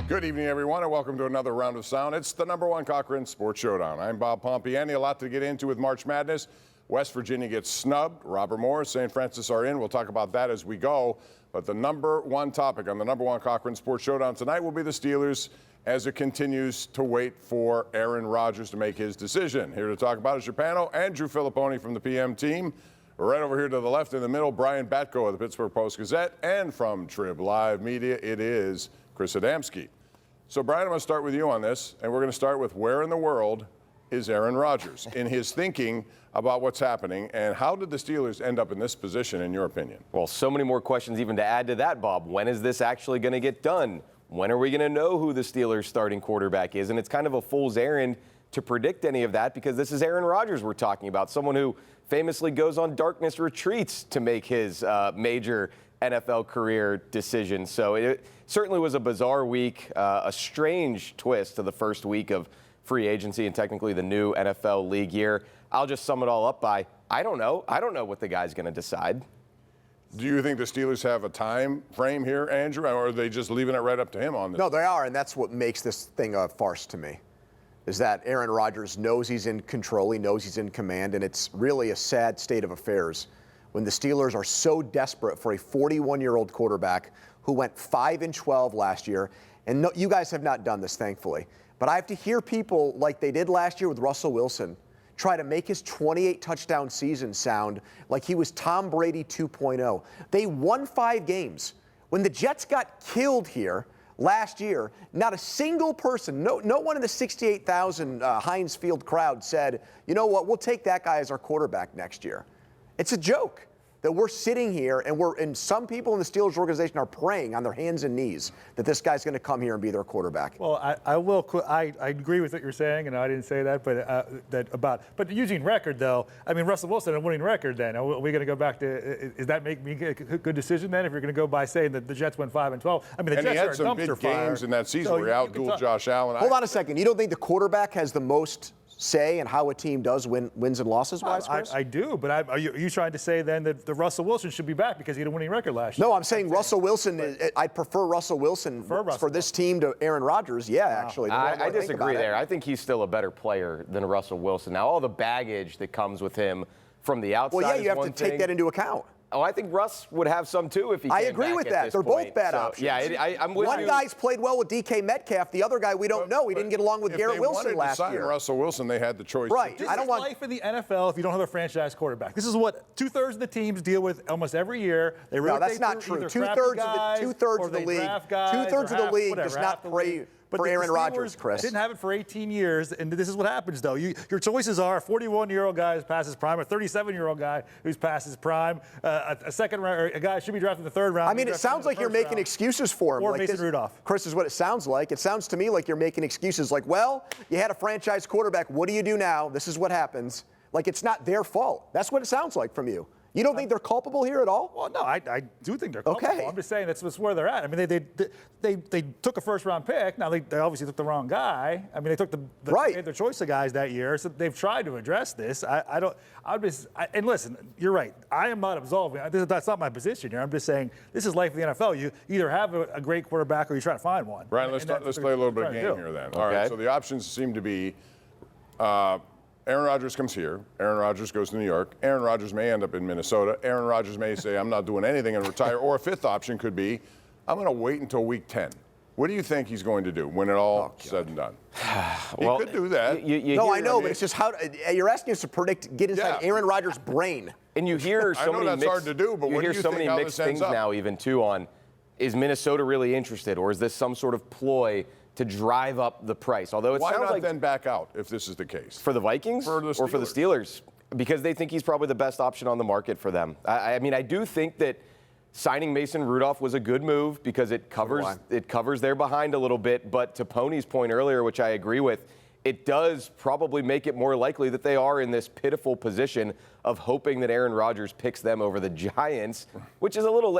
Good evening, everyone, and welcome to another round of sound. It's the #1 Cochran Sports Showdown. I'm Bob Pompeani. A lot to get into with March Madness. West Virginia gets snubbed. Robert Morris, St. Francis are in. We'll talk about that as we go. But the #1 topic on the #1 Cochran Sports Showdown tonight will be the Steelers as it continues to wait for Aaron Rodgers to make his decision. Here to talk about is your panel, Andrew Fillipponi from the PM team. Right over here to the left in the middle, Brian Batko of the Pittsburgh Post-Gazette. And from Trib Live Media, it is Chris Adamski. So, Brian, I'm going to start with you on this, and we're going to start with where in the world is Aaron Rodgers in his thinking about what's happening, and how did the Steelers end up in this position, in your opinion? Well, so many more questions even to add to that, Bob. When is this actually going to get done? When are we going to know who the Steelers' starting quarterback is? And it's kind of a fool's errand to predict any of that because this is Aaron Rodgers we're talking about, someone who famously goes on darkness retreats to make his major NFL career decision. So it certainly was a bizarre week, a strange twist to the first week of free agency and technically the new NFL league year. I'll just sum it all up by, I don't know. I don't know what the guy's going to decide. Do you think the Steelers have a time frame here, Andrew, or are they just leaving it right up to him on this? No, they are, and that's what makes this thing a farce to me, is that Aaron Rodgers knows he's in control, he knows he's in command, and it's really a sad state of affairs when the Steelers are so desperate for a 41-year-old quarterback who went 5-12 last year. And no, you guys have not done this, thankfully. But I have to hear people, like they did last year with Russell Wilson, try to make his 28-touchdown season sound like he was Tom Brady 2.0. They won 5 games. When the Jets got killed here last year, not a single person, no one in the 68,000 Heinz Field crowd said, you know what, we'll take that guy as our quarterback next year. It's a joke that we're sitting here and some people in the Steelers organization are praying on their hands and knees that this guy's going to come here and be their quarterback. Well, I agree with what you're saying, and I didn't say that, but using record though, I mean Russell Wilson a winning record. Then are we going to go back to? Is that make me a good decision then? If you're going to go by saying that the Jets went 5-12, I mean the Jets he had are some a big dumpster fire. games in that season where he outdueled Josh Allen. Hold on a second. You don't think the quarterback has the most say in how a team does wins and losses wise, Chris? I do, but are you trying to say then that the Russell Wilson should be back because he had a winning record last year? No, I'm saying Russell Wilson. I'd prefer Russell Wilson for this team to Aaron Rodgers. Yeah, actually. I disagree there. I think he's still a better player than Russell Wilson. Now, all the baggage that comes with him from the outside. Well, yeah, you have to take that into account. Oh, I think Russ would have some too if he came I agree back with at that. this They're point. both bad So, options. Yeah, I'm with you. One guy's played well with DK Metcalf. The other guy we don't know. He didn't get along with Garrett Wilson last year. Russell Wilson, they had the choice. Right. I don't want life in the NFL if you don't have a franchise quarterback. This is what 2/3 of the teams deal with almost every year. They no, that's not true. Two-thirds of the league does not pray for Aaron Rodgers, Chris. Didn't have it for 18 years, and this is what happens, though. Your choices are a 41-year-old guy who's past his prime, a 37-year-old guy who's past his prime, a second round, or a guy should be drafted in the 3rd round. I mean, it sounds like you're making excuses for him. Or like Mason Rudolph. Chris, is what it sounds like. It sounds to me like you're making excuses like, well, you had a franchise quarterback. What do you do now? This is what happens. Like, it's not their fault. That's what it sounds like from you. You don't think they're culpable here at all? Well, no, I do think they're culpable. Okay. I'm just saying that's where they're at. I mean, they took a 11st-round pick. Now, they obviously took the wrong guy. I mean, they took they made their choice of guys that year, so they've tried to address this. And listen, you're right. I am not absolving. That's not my position here. I'm just saying this is life of the NFL. You either have a great quarterback or you try to find one. Brian, let's play a little bit of game here then. All right, so the options seem to be Aaron Rodgers comes here. Aaron Rodgers goes to New York. Aaron Rodgers may end up in Minnesota. Aaron Rodgers may say, I'm not doing anything and retire. Or a 5th option could be, I'm going to wait until week 10. What do you think he's going to do when it all said and done? He could do that. No, I know, but it's just how you're asking us to get inside Aaron Rodgers' brain. And you hear so many that's hard to do, but you hear so many mixed things now, even too, on is Minnesota really interested, or is this some sort of ploy to drive up the price? Although it Why sounds not like then back out if this is the case? For the Vikings or for the Steelers? Because they think he's probably the best option on the market for them. I mean, I do think that signing Mason Rudolph was a good move because it covers their behind a little bit. But to Pony's point earlier, which I agree with, it does probably make it more likely that they are in this pitiful position of hoping that Aaron Rodgers picks them over the Giants, which is a little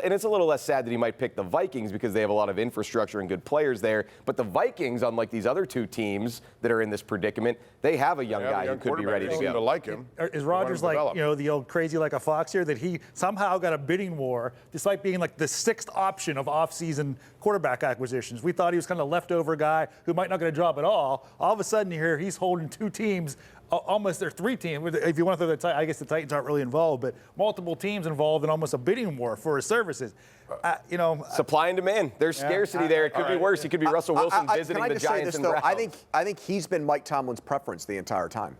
less sad that he might pick the Vikings because they have a lot of infrastructure and good players there. But the Vikings, unlike these other two teams that are in this predicament, they have a young guy who could be ready to go. To like him. Is Rodgers like, the old crazy like a fox here, that he somehow got a bidding war despite being like the sixth option of offseason quarterback acquisitions? We thought he was kind of a leftover guy who might not get a job at all. All of a sudden here, he's holding two teams. Almost there are three teams. If you want to throw I guess the Titans aren't really involved, but multiple teams involved in almost a bidding war for his services. Supply and demand. There's scarcity there. It could be worse. It could be Russell Wilson visiting the Giants and Browns. I think he's been Mike Tomlin's preference the entire time.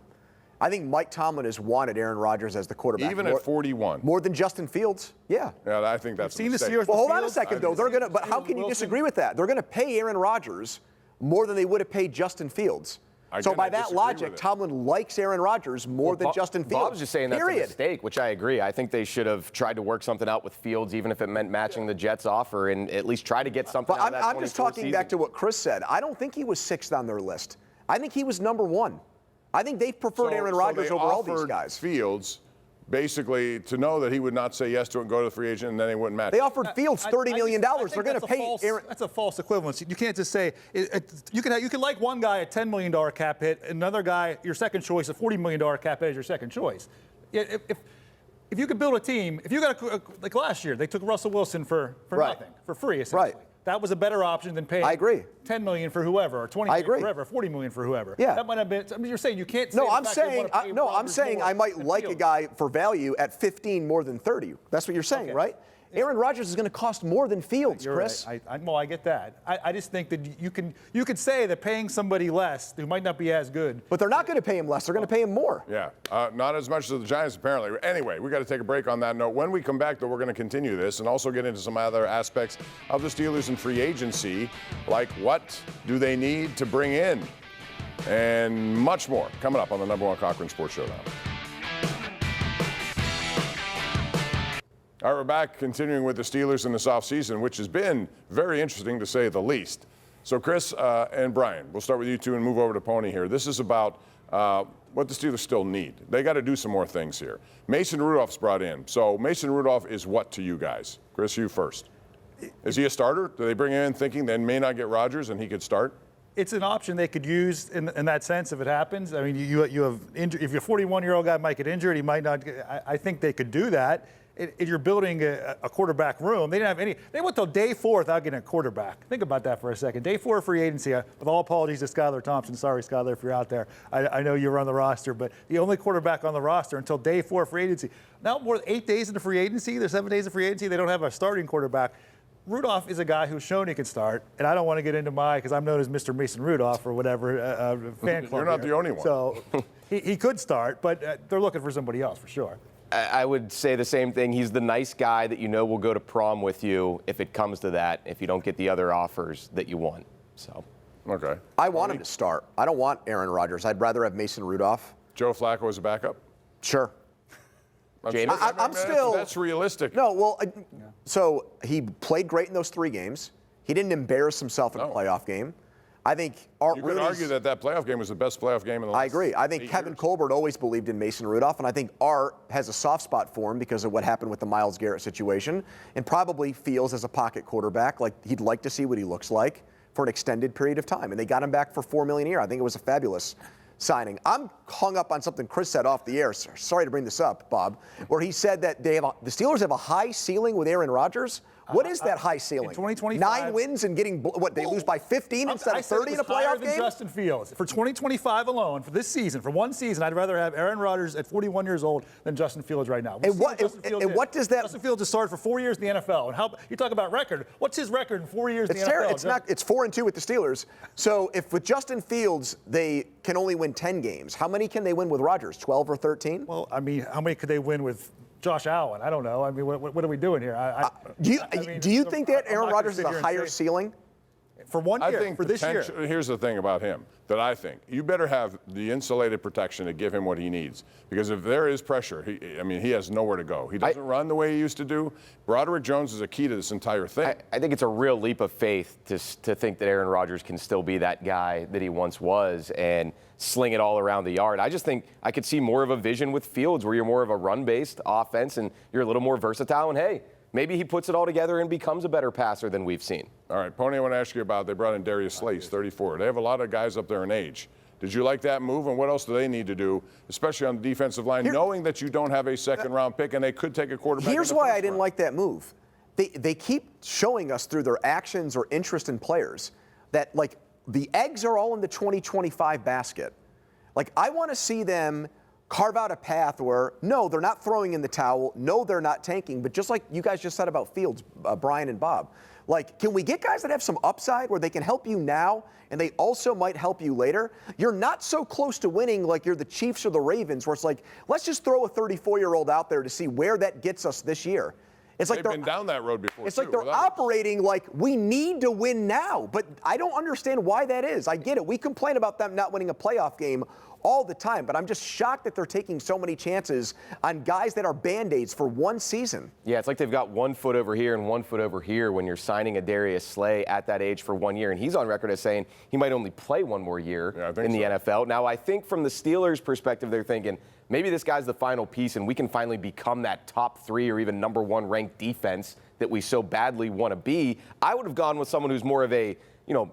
I think Mike Tomlin has wanted Aaron Rodgers as the quarterback. Even at 41. More than Justin Fields. Yeah. Yeah, I think that's a mistake. Well, hold on a second, though. But how can you disagree with that? They're going to pay Aaron Rodgers more than they would have paid Justin Fields. So by that logic, Tomlin likes Aaron Rodgers more than Justin Fields. Bob's just saying that's a mistake, which I agree. I think they should have tried to work something out with Fields, even if it meant matching the Jets' offer, and at least try to get something out of that 24 I'm just talking back to what Chris said. I don't think he was sixth on their list. I think he was number one. I think they preferred Aaron Rodgers over all these guys. Fields basically to know that he would not say yes to it and go to the free agent, and then they wouldn't match. They offered Fields $30 million. They're going to pay Aaron. That's a false equivalency. You can't just say you can like one guy a $10 million cap hit, another guy your second choice a $40 million cap hit as your second choice. If you could build a team, if you got like last year, they took Russell Wilson for nothing, for free essentially. Right. That was a better option than paying. I agree. $10 million for whoever, or $20 million for whoever, $40 million for whoever. Yeah. That might have been. I mean, you're saying you can't. Say No, I'm saying I might like a guy for value at 15 more than 30. That's what you're saying, right? Aaron Rodgers is going to cost more than Fields, You're Chris. Right. I get that. I just think that you could say that paying somebody less who might not be as good. But they're not going to pay him less. They're going to pay him more. Yeah, not as much as the Giants apparently. Anyway, we got to take a break on that note. When we come back, though, we're going to continue this and also get into some other aspects of the Steelers and free agency, like what do they need to bring in, and much more coming up on the #1 Cochran Sports Showdown. All right, we're back, continuing with the Steelers in this offseason, which has been very interesting to say the least. So, Chris and Brian, we'll start with you two and move over to Pony here. This is about what the Steelers still need. They got to do some more things here. Mason Rudolph's brought in. So, Mason Rudolph is what to you guys? Chris, you first. Is he a starter? Do they bring him in thinking they may not get Rodgers and he could start? It's an option they could use in that sense if it happens. I mean, you have if your 41-year-old guy might get injured, he might not. I think they could do that. If you're building a quarterback room, they didn't have any. They went till day 4 without getting a quarterback. Think about that for a second. Day 4 free agency. With all apologies to Skylar Thompson. Sorry, Skylar, if you're out there. I know you were on the roster, but the only quarterback on the roster until day 4 free agency. Now more than 8 days into free agency. There's 7 days of free agency. They don't have a starting quarterback. Rudolph is a guy who's shown he can start, and I don't want to get into because I'm known as Mr. Mason Rudolph or whatever fan club. You're not the only one. So he could start, but they're looking for somebody else for sure. I would say the same thing. He's the nice guy that you know will go to prom with you if it comes to that, if you don't get the other offers that you want. So, okay. I want him to start. I don't want Aaron Rodgers. I'd rather have Mason Rudolph. Joe Flacco as a backup? Sure. James? I'm still. That's realistic. No, well, so he played great in those 3 games. He didn't embarrass himself in a playoff game. I think Art You Rooney's. could argue that playoff game was the best playoff game in the last I agree. I think 8 Kevin years. Colbert always believed in Mason Rudolph, and I think Art has a soft spot for him because of what happened with the Myles Garrett situation, and probably feels as a pocket quarterback like he'd like to see what he looks like for an extended period of time. And they got him back for $4 million a year. I think it was a fabulous signing. I'm hung up on something Chris said off the air. Sorry to bring this up, Bob, where he said that the Steelers have a high ceiling with Aaron Rodgers. What is that high ceiling? In 2025, 9 wins and getting they lose by 15 instead of 30 in a playoff game? Justin Fields. For 2025 alone, for this season, for one season, I'd rather have Aaron Rodgers at 41 years old than Justin Fields right now. And what does that? Justin Fields has started for 4 years in the NFL. And how you talk about record? What's his record in 4 years in the NFL? It's 4-2 with the Steelers. So if with Justin Fields they can only win 10 games, how many can they win with Rodgers? 12 or 13? Well, I mean, how many could they win with Josh Allen? I don't know. I mean, what are we doing here? Do you think that Aaron Rodgers has a higher ceiling? for 1 year, for this year. Here's the thing about him that I think you better have the insulated protection to give him what he needs. Because if there is pressure, he has nowhere to go. He doesn't run the way he used to do. Broderick Jones is a key to this entire thing. I think it's a real leap of faith to think that Aaron Rodgers can still be that guy that he once was and sling it all around the yard. I just think I could see more of a vision with Fields where you're more of a run-based offense and you're a little more versatile. And, hey, maybe he puts it all together and becomes a better passer than we've seen. All right, Pony, I want to ask you about, they brought in Darius Slay, he's 34. They have a lot of guys up there in age. Did you like that move, and what else do they need to do, especially on the defensive line, knowing that you don't have a second-round pick and they could take a quarterback? Here's why I didn't like that move. They keep showing us through their actions or interest in players that, like, the eggs are all in the 2025 basket. Like, I want to see them carve out a path where, no, they're not throwing in the towel. No, they're not tanking. But just like you guys just said about Fields, Brian and Bob, like, can we get guys that have some upside where they can help you now and they also might help you later? You're not so close to winning like you're the Chiefs or the Ravens where it's like, let's just throw a 34-year-old out there to see where that gets us this year. It's like they've been down that road before. It's like they're operating like we need to win now, but I don't understand why that is. I get it. We complain about them not winning a playoff game all the time, but I'm just shocked that they're taking so many chances on guys that are Band-Aids for one season. Yeah, it's like they've got 1 foot over here and 1 foot over here when you're signing a Darius Slay at that age for 1 year, and he's on record as saying he might only play 1 more year in the NFL. Now, I think from the Steelers' perspective, they're thinking, maybe this guy's the final piece and we can finally become that top 3 or even number 1 ranked defense that we so badly want to be. I would have gone with someone who's more of a,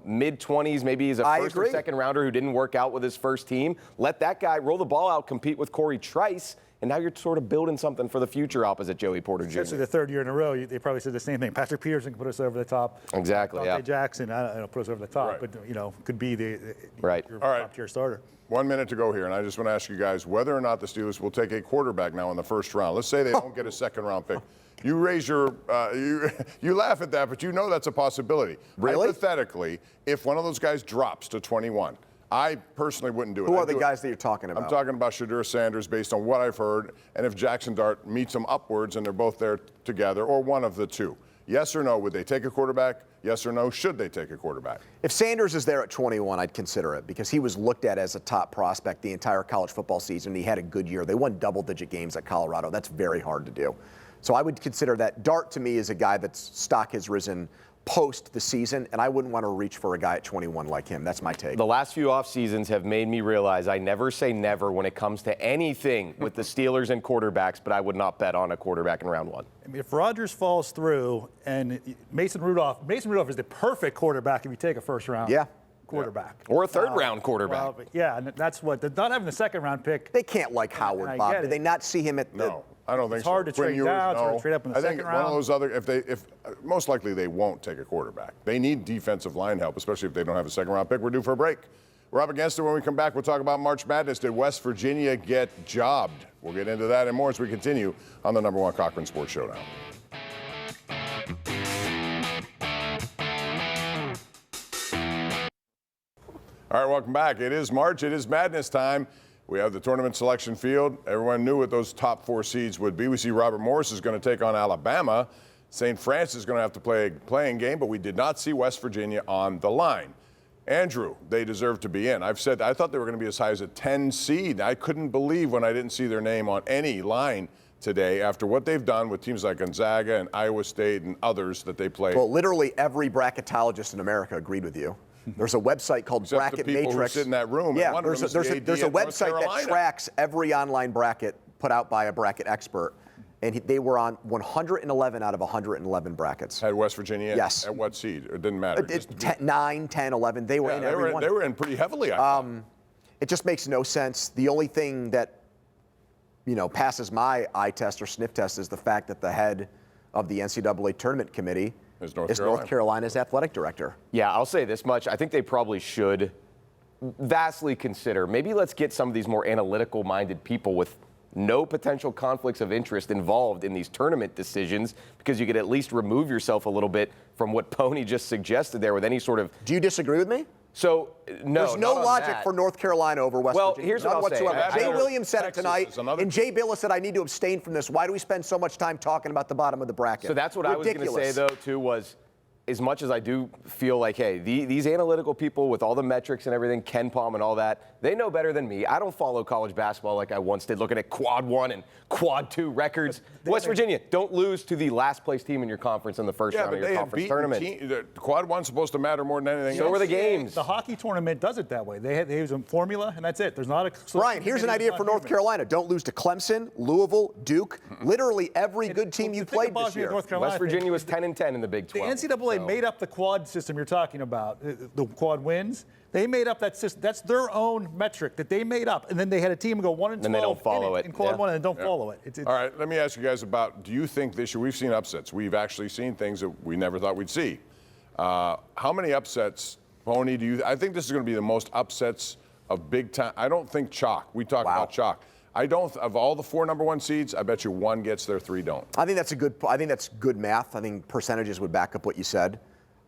mid-20s, maybe he's a first or second rounder who didn't work out with his first team. Let that guy roll the ball out, compete with Corey Trice, and now you're sort of building something for the future opposite Joey Porter Jr. Especially the 3rd year in a row, they probably said the same thing. Patrick Peterson can put us over the top. Exactly, Dante Jackson, I don't know, put us over the top, but, could be your top-tier starter. 1 minute to go here, and I just want to ask you guys whether or not the Steelers will take a quarterback now in the first round. Let's say they don't get a second-round pick. You raise your, you laugh at that, but you know that's a possibility. Really? Hypothetically, if one of those guys drops to 21, I personally wouldn't do it. Who are the guys that you're talking about? I'm talking about Shadur Sanders based on what I've heard, and if Jackson Dart meets them upwards and they're both there together, or one of the two. Yes or no, would they take a quarterback? Yes or no, should they take a quarterback? If Sanders is there at 21, I'd consider it because he was looked at as a top prospect the entire college football season. He had a good year. They won double-digit games at Colorado. That's very hard to do. So I would consider that. Dart, to me, is a guy that's stock has risen post the season, and I wouldn't want to reach for a guy at 21 like him. That's my take. The last few off seasons have made me realize I never say never when it comes to anything with the Steelers and quarterbacks, but I would not bet on a quarterback in round 1. I mean, if Rodgers falls through and Mason Rudolph is the perfect quarterback if you take a first-round quarterback. Or a third-round quarterback. Well, yeah, and that's what, not having the second-round pick. They can't like Howard, Bob. Did they not see him at the... No. I don't think it's hard to trade down. It's hard to trade up in the second round. I think one of those other, if most likely they won't take a quarterback. They need defensive line help, especially if they don't have a second-round pick. We're due for a break. We're up against it. When we come back, we'll talk about March Madness. Did West Virginia get jobbed? We'll get into that and more as we continue on the #1 Cochran Sports Showdown. All right, welcome back. It is March. It is Madness time. We have the tournament selection field. Everyone knew what those top 4 seeds would be. We see Robert Morris is going to take on Alabama. St. Francis is going to have to play a playing game, but we did not see West Virginia on the line. Andrew, they deserve to be in. I've said I thought they were going to be as high as a 10 seed. I couldn't believe when I didn't see their name on any line today after what they've done with teams like Gonzaga and Iowa State and others that they play. Well, literally every bracketologist in America agreed with you. There's a website called Except Bracket the people Matrix. Who sit in that room. Yeah, there's a website that tracks every online bracket put out by a bracket expert, and they were on 111 out of 111 brackets. Had West Virginia? Yes. At what seed? It didn't matter. 9, 10, 11. They were in every one. They were in pretty heavily. I thought. It just makes no sense. The only thing that passes my eye test or sniff test is the fact that the head of the NCAA tournament committee is North Carolina's athletic director. Yeah, I'll say this much. I think they probably should vastly consider, maybe let's get some of these more analytical-minded people with no potential conflicts of interest involved in these tournament decisions, because you could at least remove yourself a little bit from what Pony just suggested there with any sort of... Do you disagree with me? So, no. There's no logic for North Carolina over West Virginia. Well, here's what I'll say. Jay Williams said it tonight, and Jay Billis said, I need to abstain from this. Why do we spend so much time talking about the bottom of the bracket? So that's what I was going to say, though, too, was as much as I do feel like, hey, these analytical people with all the metrics and everything, Ken Palm and all that, they know better than me. I don't follow college basketball like I once did, looking at quad 1 and quad 2 records. West Virginia, don't lose to the last place team in your conference in the first round of your conference tournament. Quad 1's supposed to matter more than anything else. So are the games. The hockey tournament does it that way. They use a formula, and that's it. There's not a... Ryan, here's an idea for North Carolina. Don't lose to Clemson, Louisville, Duke, literally every good team you played this year. West Virginia was 10-10 in the Big 12. The NCAA made up the quad system you're talking about, the quad wins. They made up that system. That's their own metric that they made up. And then they had a team go 1-12 and they don't follow it in quad 1 and don't follow it. All right, let me ask you guys about, do you think this year, we've seen upsets. We've actually seen things that we never thought we'd see. How many upsets, Pony, I think this is going to be the most upsets of big time. I don't think chalk. We talk about chalk. I don't, of all the 4 number 1 seeds, I bet you 1 gets there, 3 don't. I think that's good math. I think percentages would back up what you said.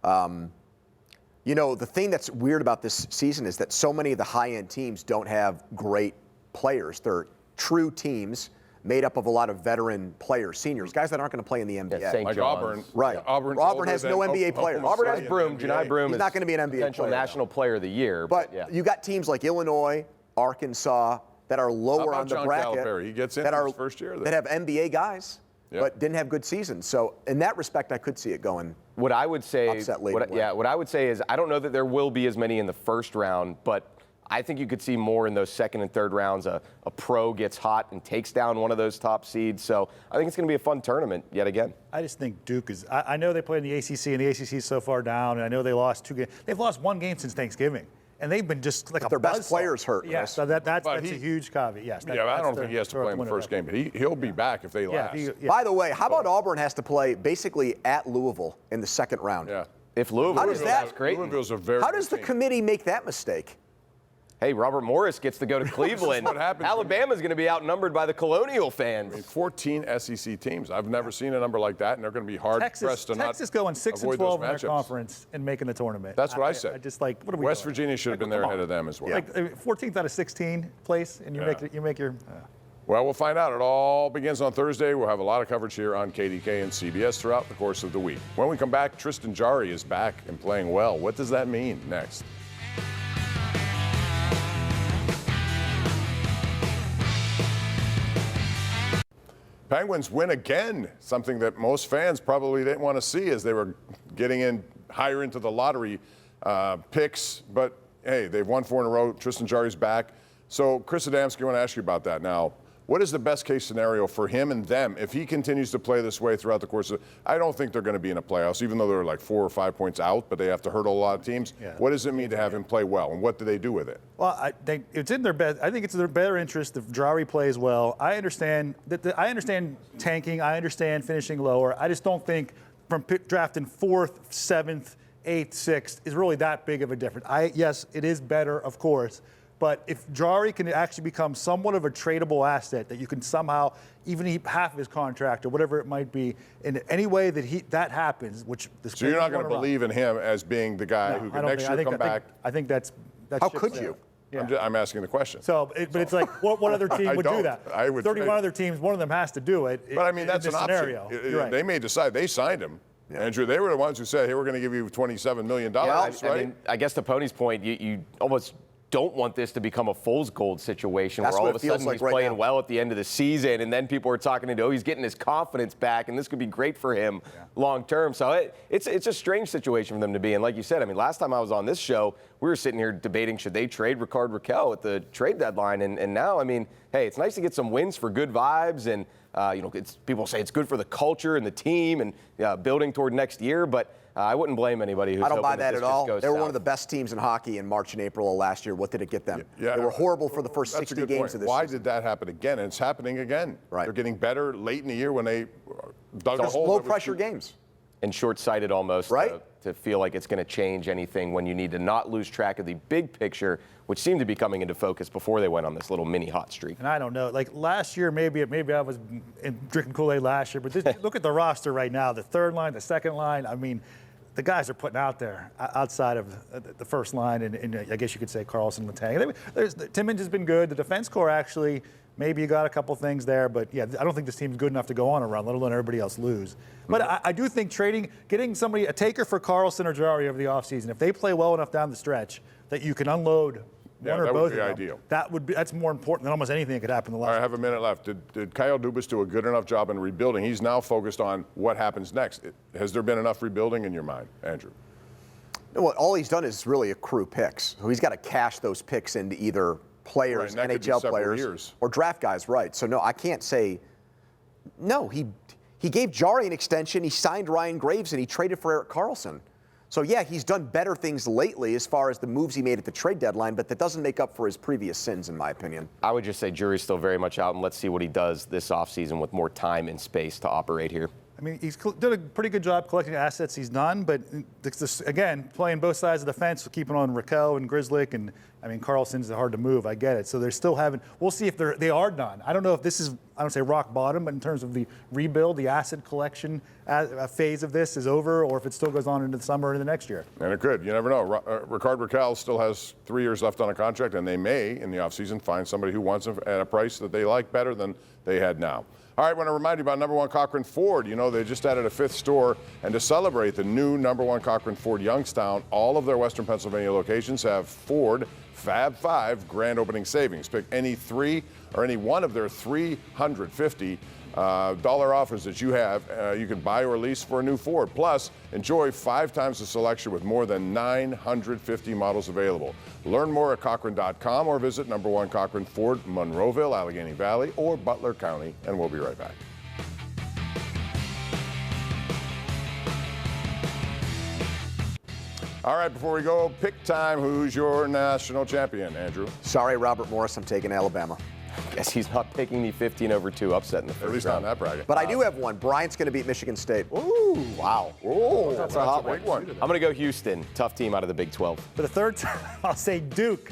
You know, the thing that's weird about this season is that so many of the high-end teams don't have great players. They're true teams made up of a lot of veteran players, seniors, guys that aren't going to play in the NBA. St. Like John's. Auburn. Right. Auburn has no NBA players. Auburn has Broom. Janai Broom He's not going to be an NBA potential player, national player of the year. But you got teams like Illinois, Arkansas that are lower on the John bracket. Calipari? He gets in that are his first year. That have NBA guys, but didn't have good seasons. So in that respect, I could see it going. What I would say, what I would say is I don't know that there will be as many in the first round, but I think you could see more in those second and third rounds. A pro gets hot and takes down one of those top seeds. So I think it's going to be a fun tournament yet again. I just think Duke is. I know they play in the ACC, and the ACC is so far down. And I know they lost 2 games. They've lost 1 game since Thanksgiving. And they've been just like their best players hurt. Yes, so that's a huge caveat. Yes. I don't think he has to play in the first game, but he'll be back if they last. By the way, how about Auburn has to play basically at Louisville in the second round? Yeah. If Louisville, that's great. Louisville's a very How does the committee make that mistake? Hey, Robert Morris gets to go to Cleveland. What happens? Alabama's going to be outnumbered by the Colonial fans. I mean, 14 SEC teams. I've never seen a number like that, and they're going to be hard pressed to not Texas going 6-12 in their matchups. conference and making the tournament. That's what I said. I just like, what are we West doing? Virginia should have been there ahead of them as well. Like 14th out of 16 place, and you make your. Well, we'll find out. It all begins on Thursday. We'll have a lot of coverage here on KDK and CBS throughout the course of the week. When we come back, Tristan Jarry is back and playing well. What does that mean? Next. Penguins win again, something that most fans probably didn't want to see as they were getting in higher into the lottery picks. But, hey, they've won 4 in a row. Tristan Jarry's back. So, Chris Adamski, I want to ask you about that now. What is the best-case scenario for him and them if he continues to play this way throughout the course of – I don't think they're going to be in a playoffs, even though they're like 4 or 5 points out, but they have to hurdle a lot of teams. Yeah. What does it mean to have him play well, and what do they do with it? Well, I think it's in their best. I think it's in their better interest if Jarry plays well. I understand I understand tanking. I understand finishing lower. I just don't think from drafting 4th, 7th, 8th, 6th is really that big of a difference. Yes, it is better, of course. But if Jarry can actually become somewhat of a tradable asset that you can somehow even eat half of his contract or whatever it might be, in any way that that happens, which this. So you're not going to believe in him as being the guy who can next year come back. I think that's. How could you? Yeah. I'm asking the question. So, but it's like, what other team would do that? I would 31 other teams, one of them has to do it. But I mean, that's an scenario. option. Right. They may decide. They signed him. Yeah. Andrew, they were the ones who said, hey, we're going to give you $27 million, right? I mean, I guess to Pony's point, you almost don't want this to become a fool's gold situation where all of a sudden he's playing well at the end of the season, and then people are talking into, he's getting his confidence back, and this could be great for him long term. So it's a strange situation for them to be in. Like you said, I mean, last time I was on this show, we were sitting here debating should they trade Ricard Raquel at the trade deadline, and now, I mean, hey, it's nice to get some wins for good vibes, and people say it's good for the culture and the team and building toward next year, but I wouldn't blame anybody who's I don't buy that at all. They were south. one of the best teams in hockey in March and April of last year. What did it get them? Yeah, they were horrible for the first 60 games of this Why season. did that happen again? And it's happening again. Right. They're getting better late in the year when they dug a hole. Low-pressure games. And short-sighted almost, right? To feel like it's going to change anything when you need to not lose track of the big picture, which seemed to be coming into focus before they went on this little mini hot streak. And I don't know, like last year, maybe I was drinking Kool-Aid last year, but look at the roster right now, the third line, the second line. I mean, the guys are putting out there outside of the first line, and I guess you could say Carlson and Letang. Timmins has been good. The defense corps actually maybe you got a couple things there, but yeah, I don't think this team's good enough to go on a run, let alone everybody else lose. But I do think getting somebody, a taker for Carlson or Jari over the offseason, if they play well enough down the stretch that you can unload one or both of them, ideal. That's more important than almost anything that could happen in the last. I have a minute left. Did Kyle Dubas do a good enough job in rebuilding? He's now focused on what happens next. Has there been enough rebuilding in your mind, Andrew? Well, all he's done is really accrue picks. So he's got to cash those picks into either players, right, NHL players, or draft guys, right? So no, I can't say. No, he gave Jari an extension. He signed Ryan Graves and he traded for Erik Karlsson. So yeah, he's done better things lately as far as the moves he made at the trade deadline, but that doesn't make up for his previous sins, in my opinion. I would just say jury's still very much out, and let's see what he does this offseason with more time and space to operate here. I mean, he's did a pretty good job collecting assets he's done, but again, playing both sides of the fence, keeping on Raquel and Grzelcyk, and I mean, Carlson's hard to move. I get it. So they're still having. We'll see if they are done. I don't know if this is, I don't say rock bottom, but in terms of the rebuild, the asset collection phase of this is over, or if it still goes on into the summer or into the next year. And it could. You never know. Rickard Raquel still has 3 years left on a contract, and they may, in the offseason, find somebody who wants him at a price that they like better than they had now. All right, I want to remind you about number 1 Cochran Ford. You know, they just added a 5th store, and to celebrate the new number 1 Cochran Ford Youngstown, all of their Western Pennsylvania locations have Ford Fab 5 grand opening savings. Pick any 3 or any one of their $350 offers that you have. You can buy or lease for a new Ford. Plus, enjoy 5 times the selection with more than 950 models available. Learn more at Cochran.com or visit number 1 Cochran Ford, Monroeville, Allegheny Valley, or Butler County, and we'll be right back. All right, before we go, pick time. Who's your national champion, Andrew? Sorry, Robert Morris, I'm taking Alabama. Guess he's not picking the 15-over-2 upset in the first round. At least on that bracket. But I do have one. Bryant's going to beat Michigan State. Ooh, wow. Oh, that's a hot big one. I'm going to go Houston. Tough team out of the Big 12. For the third time, I'll say Duke.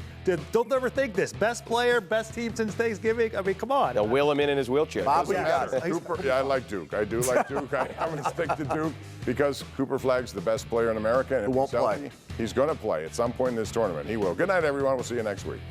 Don't ever think this. Best player, best team since Thanksgiving. I mean, come on. They'll wheel him in his wheelchair. Bob, what you got? I like Duke. I do like Duke. I'm going to stick to Duke because Cooper Flagg's the best player in America. And Who won't play? He's going to play at some point in this tournament. He will. Good night, everyone. We'll see you next week.